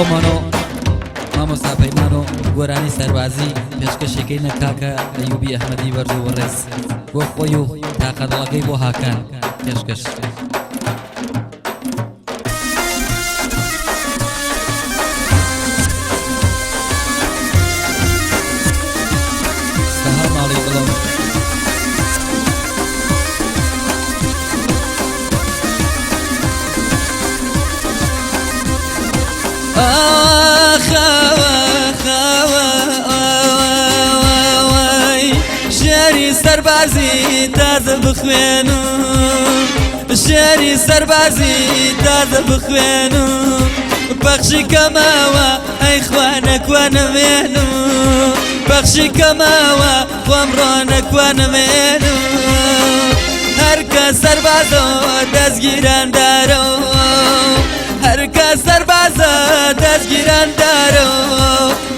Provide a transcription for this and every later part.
خۆمانۆ مامۆستا پەیمانۆ گۆرانی سەربازی پێشکەشێکەی نەکاکە ئەیوبی ئەحمەدی بەرز و ڕێز بۆ خۆی و تاقەدڵەکەی بۆ هاکان پێشکەش سەها ماڵی بڵم سربازی تازه بخوێنم شێری سەربازی تازه بخوێنم بەخشی کەماوە ئەی خوا نەکوانەمێنم بەخشی کەماوە خۆم ڕۆ نەکوانەمێنم هەرکە سەربازە دەستگیراندارە هەرکە سەربازە دەستگیراندارە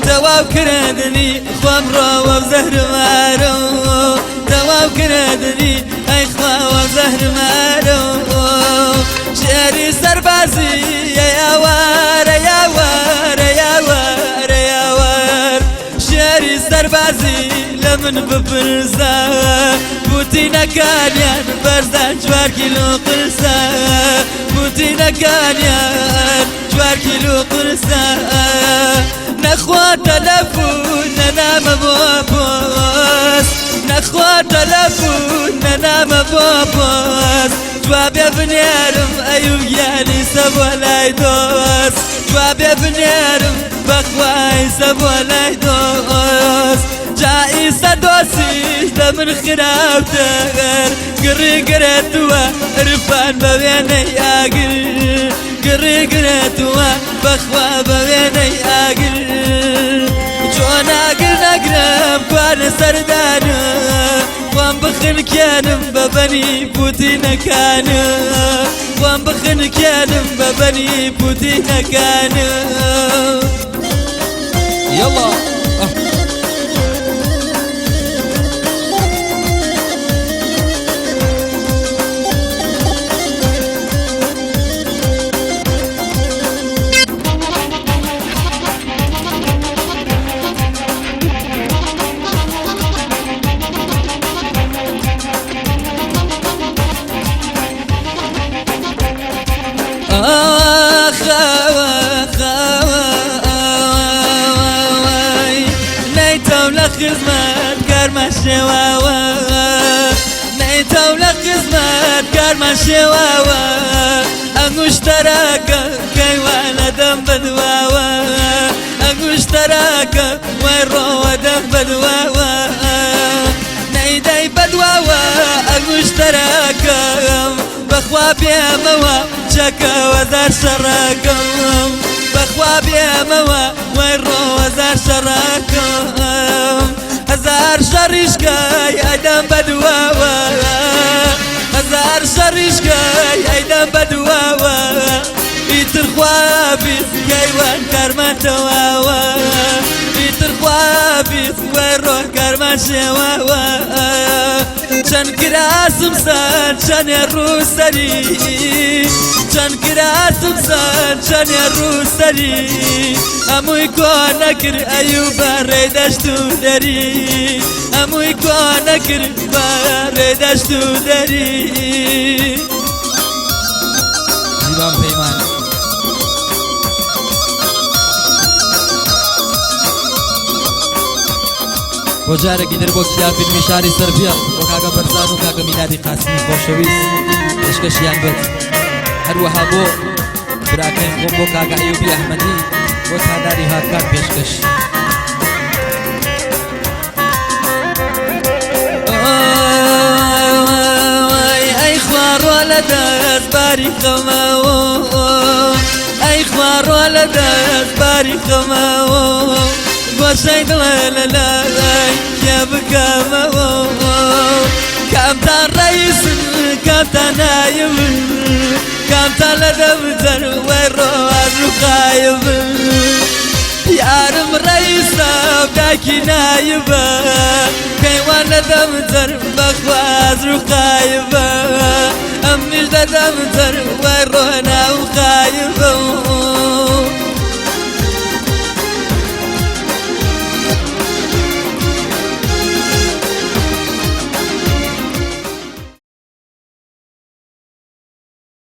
تەواو کردنی خۆم ڕۆوە زەهرمارە تەواو کردنی ئەی خواوە زەهرمارە شێری سەربازی یاوارە یاوارە یاوارە یاوار شێری سەربازی لە من بپرسە پوتینەکانیان بەرزان 4 کیلۆ قرسە پوتینەکانیان 4 کیلۆ قرسە نەخوا تەلەفون نەنامە بۆ پۆست نەخوا تەلەفون نەنامە بۆ پۆست جوابێ بنێرم ئەیوب گیانی سە بۆ لای دۆست جوابێ بنێرم بەخوای سە بۆ لای دۆست جایی سەدۆسیش لە من خراوتەر گڕی گرێتووە عرفان بە وێنەی ئاگر گڕی گرێتووە بەخوا بە وێنەی ئاگر چۆن ئاگر نەگرم کوانە سەردانە خۆم بخنکێنم بە بەنی پوتینەکانە خۆم بخنکێنم بە بەنی پوتینەکانە یەڵا خزمەت کارمان شێواوە نەیتەو لە خزمەت کارمان شێواوە ئەنگوشتەراکە کەیوانە دەم بەدواوە ئەنگوشتەراکە وای ڕۆوە دەم بەدواوە نەیدەی بەدواوە ئەنگوشتەراکەم بەخوا بێمەوە چەکە وەزار شەڕاکەم بەخوا بێمەوە وای ڕۆوە زار شەڕاکەم هەزار شەڕیشکای ئەدەم بەدواوە هەزار شەڕیشکای ئەدەم بەدواوە ئیتر خوابیت کەیوان کارمان تەواوە ئیتر خوابیت وای ڕۆ کارمان شێواوە چەند کراسم سەر چەنێ ڕووسەری چەند کراسم سەر چەنێ ڕووسەری هەمووی کۆ نەکرد ئەیوبە ڕێدەشت و دەری هەمووی کۆ نەکرد بە ڕێدەشت و دەری زیبان پەیمان بۆ جارێکی در بۆ کیا فیلمی شاری سەربیە بۆ کاکە بەرزان و کاکە میلادی قاسمی خۆشەویست پێشکەشیان بێت هەروەها بۆ براکەین خۆم بۆ کاکە ئەیوبی ئەحمەدی بۆ تاداری هاکان پێشکەش ئەی خوا ڕۆ لە دەستباری خەمەوە ئەی خوا ڕۆ لە دەستباری خەمەوە گۆشەی دڵێ لە لای کێ بکەمەوە کامتان ڕەیسن کامتان نایبن کامتان لە دەمجەر وای ڕۆواز و قایبن یارم ڕەیسە داکی نایبە کەیوان لە دەمجەر بەخواز و قایبە ئەمنیش لە دەمجەر وای ڕۆ ناو قایبە